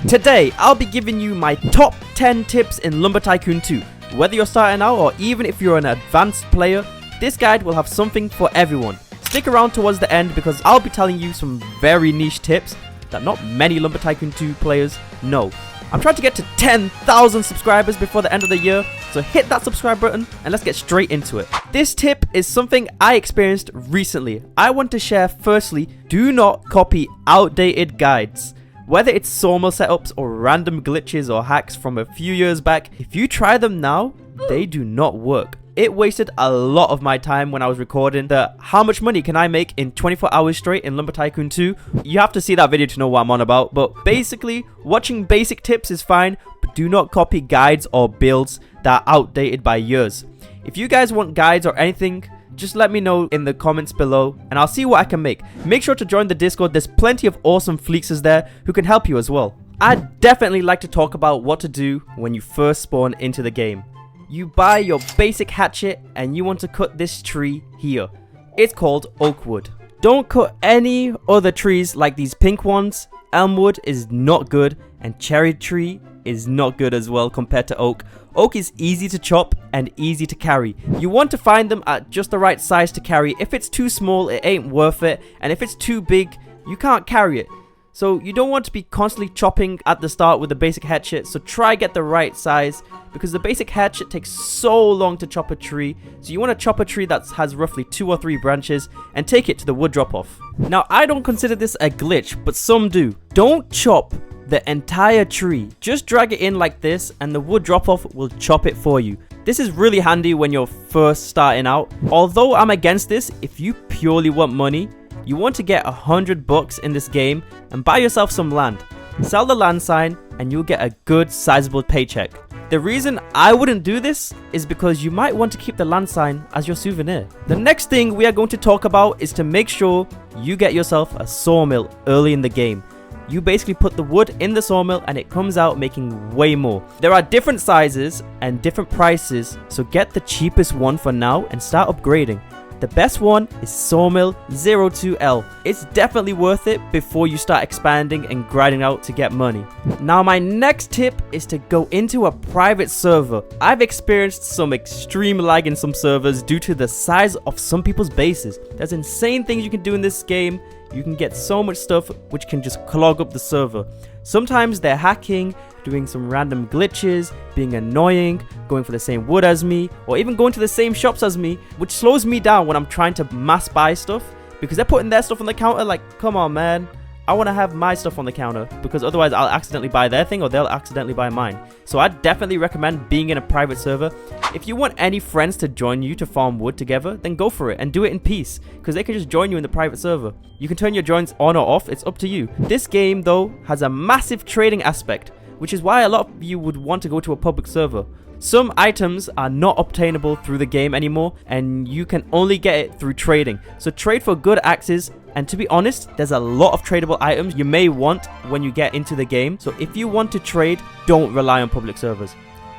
Today, I'll be giving you my top 10 tips in Lumber Tycoon 2. Whether you're starting out or even if you're an advanced player, this guide will have something for everyone. Stick around towards the end because I'll be telling you some very niche tips that not many Lumber Tycoon 2 players know. I'm trying to get to 10,000 subscribers before the end of the year, so hit that subscribe button and let's get straight into it. This tip is something I experienced recently. I want to share firstly, do not copy outdated guides. Whether it's sawmill setups or random glitches or hacks from a few years back, if you try them now, they do not work. It wasted a lot of my time when I was recording the how much money can I make in 24 hours straight in Lumber Tycoon 2. You have to see that video to know what I'm on about, but basically, watching basic tips is fine, but do not copy guides or builds that are outdated by years. If you guys want guides or anything, just let me know in the comments below and I'll see what I can make. Make sure to join the Discord, there's plenty of awesome Fleexers there who can help you as well. I'd definitely like to talk about what to do when you first spawn into the game. You buy your basic hatchet and you want to cut this tree here. It's called oak wood. Don't cut any other trees like these pink ones. Elm wood is not good and cherry tree is not good as well compared to oak. Oak is easy to chop and easy to carry. You want to find them at just the right size to carry. If it's too small, it ain't worth it, and if it's too big, you can't carry it. So you don't want to be constantly chopping at the start with the basic hatchet, so try get the right size because the basic hatchet takes so long to chop a tree. So you want to chop a tree that has roughly 2 or 3 branches and take it to the wood drop off. Now I don't consider this a glitch, but some do. Don't chop the entire tree. Just drag it in like this and the wood drop off will chop it for you. This is really handy when you're first starting out. Although I'm against this, if you purely want money, you want to get $100 in this game and buy yourself some land. Sell the land sign and you'll get a good sizable paycheck. The reason I wouldn't do this is because you might want to keep the land sign as your souvenir. The next thing we are going to talk about is to make sure you get yourself a sawmill early in the game. You basically put the wood in the sawmill and it comes out making way more. There are different sizes and different prices, so get the cheapest one for now and start upgrading. The best one is Sawmill 02L. It's definitely worth it before you start expanding and grinding out to get money. Now my next tip is to go into a private server. I've experienced some extreme lag in some servers due to the size of some people's bases. There's insane things you can do in this game. You can get so much stuff which can just clog up the server. Sometimes they're hacking, doing some random glitches, being annoying, going for the same wood as me, or even going to the same shops as me, which slows me down when I'm trying to mass buy stuff because they're putting their stuff on the counter like, come on man, I want to have my stuff on the counter because otherwise I'll accidentally buy their thing or they'll accidentally buy mine. So I'd definitely recommend being in a private server. If you want any friends to join you to farm wood together, then go for it and do it in peace because they can just join you in the private server. You can turn your joins on or off, it's up to you. This game though has a massive trading aspect, which is why a lot of you would want to go to a public server. Some items are not obtainable through the game anymore and you can only get it through trading. So trade for good axes, and to be honest, there's a lot of tradable items you may want when you get into the game. So if you want to trade, don't rely on public servers.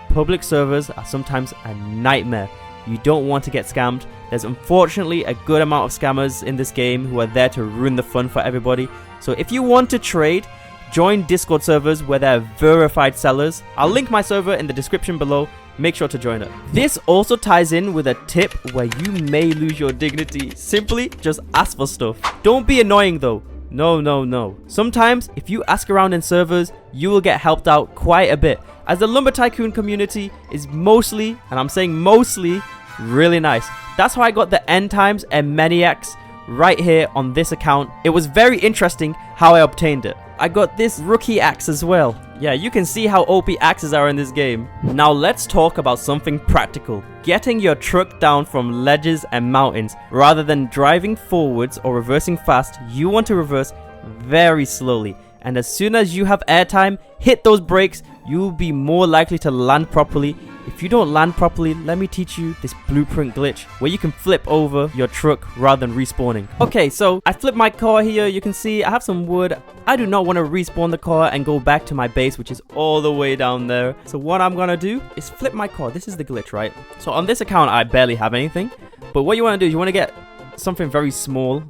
Public servers are sometimes a nightmare. You don't want to get scammed. There's unfortunately a good amount of scammers in this game who are there to ruin the fun for everybody. So if you want to trade, join Discord servers where there are verified sellers. I'll link my server in the description below. Make sure to join it. This also ties in with a tip where you may lose your dignity. Simply just ask for stuff. Don't be annoying though. No. Sometimes if you ask around in servers, you will get helped out quite a bit, as the Lumber Tycoon community is mostly, and I'm saying mostly, really nice. That's how I got the end times and maniacs right here on this account. It was very interesting how I obtained it. I got this rookie axe as well. Yeah, you can see how OP axes are in this game. Now let's talk about something practical. Getting your truck down from ledges and mountains. Rather than driving forwards or reversing fast, you want to reverse very slowly. And as soon as you have airtime, hit those brakes. You'll be more likely to land properly. If you don't land properly, let me teach you this blueprint glitch where you can flip over your truck rather than respawning. Okay, so I flipped my car here. You can see I have some wood. I do not want to respawn the car and go back to my base, which is all the way down there. So what I'm gonna do is flip my car. This is the glitch, right? So on this account, I barely have anything. But what you want to do is you want to get something very small,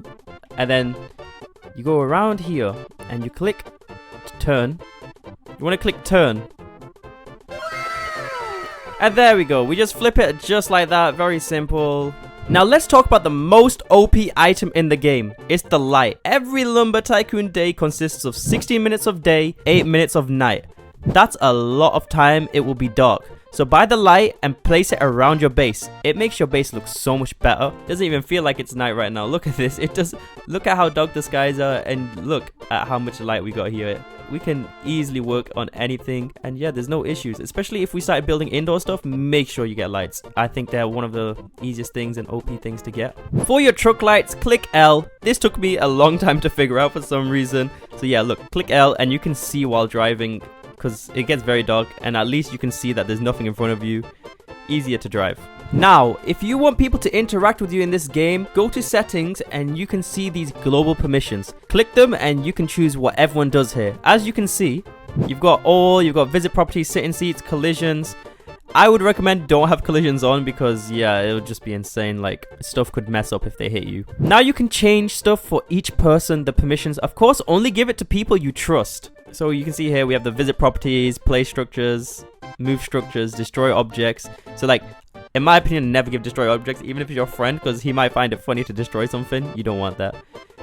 and then you go around here and you click to turn, You want to click turn. And there we go. We just flip it just like that. Very simple. Now let's talk about the most OP item in the game. It's the light. Every Lumber Tycoon day consists of 16 minutes of day, 8 minutes of night. That's a lot of time it will be dark. So buy the light and place it around your base. It makes your base look so much better. Doesn't even feel like it's night right now. Look at this. It does. Look at how dark the skies are and look at how much light we got here. We can easily work on anything, and yeah, there's no issues. Especially if we start building indoor stuff, make sure you get lights. I think they're one of the easiest things and OP things to get. For your truck lights, click L. This took me a long time to figure out for some reason. So yeah, look, click L and you can see while driving, because it gets very dark, and at least you can see that there's nothing in front of you. Easier to drive. Now, if you want people to interact with you in this game, go to settings and you can see these global permissions. Click them and you can choose what everyone does here. As you can see, you've got visit properties, sitting seats, collisions. I would recommend don't have collisions on because yeah, it would just be insane. Like, stuff could mess up if they hit you. Now you can change stuff for each person, the permissions. Of course, only give it to people you trust. So you can see here we have the visit properties, play structures, move structures, destroy objects. So like, in my opinion, never give destroy objects, even if it's your friend, because he might find it funny to destroy something. You don't want that.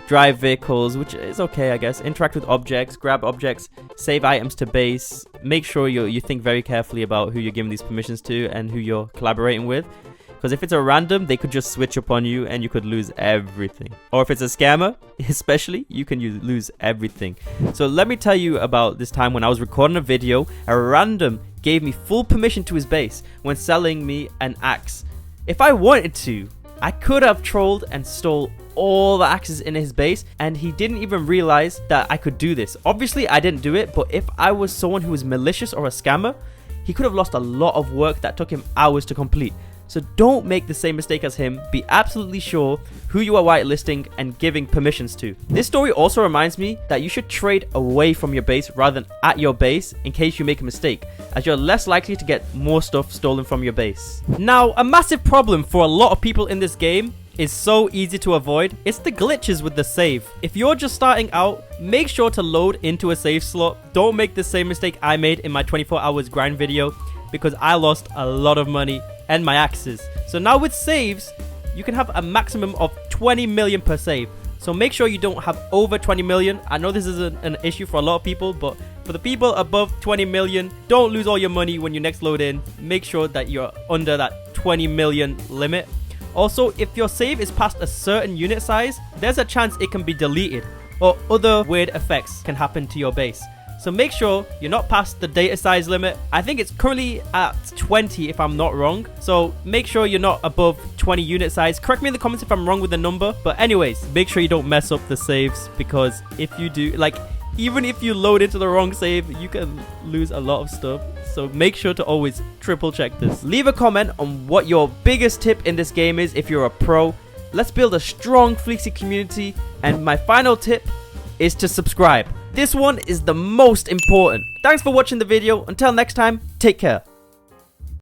Drive vehicles, which is okay, I guess. Interact with objects, grab objects, save items to base. Make sure you think very carefully about who you're giving these permissions to and who you're collaborating with. Because if it's a random, they could just switch up on you and you could lose everything. Or if it's a scammer, especially, you can lose everything. So let me tell you about this time when I was recording a video. A random gave me full permission to his base when selling me an axe. If I wanted to, I could have trolled and stole all the axes in his base, and he didn't even realize that I could do this. Obviously, I didn't do it, but if I was someone who was malicious or a scammer, he could have lost a lot of work that took him hours to complete. So don't make the same mistake as him. Be absolutely sure who you are whitelisting and giving permissions to. This story also reminds me that you should trade away from your base rather than at your base in case you make a mistake, as you're less likely to get more stuff stolen from your base. Now, a massive problem for a lot of people in this game is so easy to avoid. It's the glitches with the save. If you're just starting out, make sure to load into a save slot. Don't make the same mistake I made in my 24 hours grind video, because I lost a lot of money and my axes. So now with saves, you can have a maximum of 20 million per save. So make sure you don't have over 20 million. I know this is an issue for a lot of people, but for the people above 20 million, don't lose all your money when you next load in. Make sure that you're under that 20 million limit. Also, if your save is past a certain unit size, there's a chance it can be deleted, or other weird effects can happen to your base. So make sure you're not past the data size limit. I think it's currently at 20 if I'm not wrong. So make sure you're not above 20 unit size. Correct me in the comments if I'm wrong with the number. But anyways, make sure you don't mess up the saves, because if you do, like, even if you load into the wrong save, you can lose a lot of stuff. So make sure to always triple check this. Leave a comment on what your biggest tip in this game is if you're a pro. Let's build a strong Fleexi community. And my final tip is to subscribe. This one is the most important. Thanks for watching the video. Until next time, take care.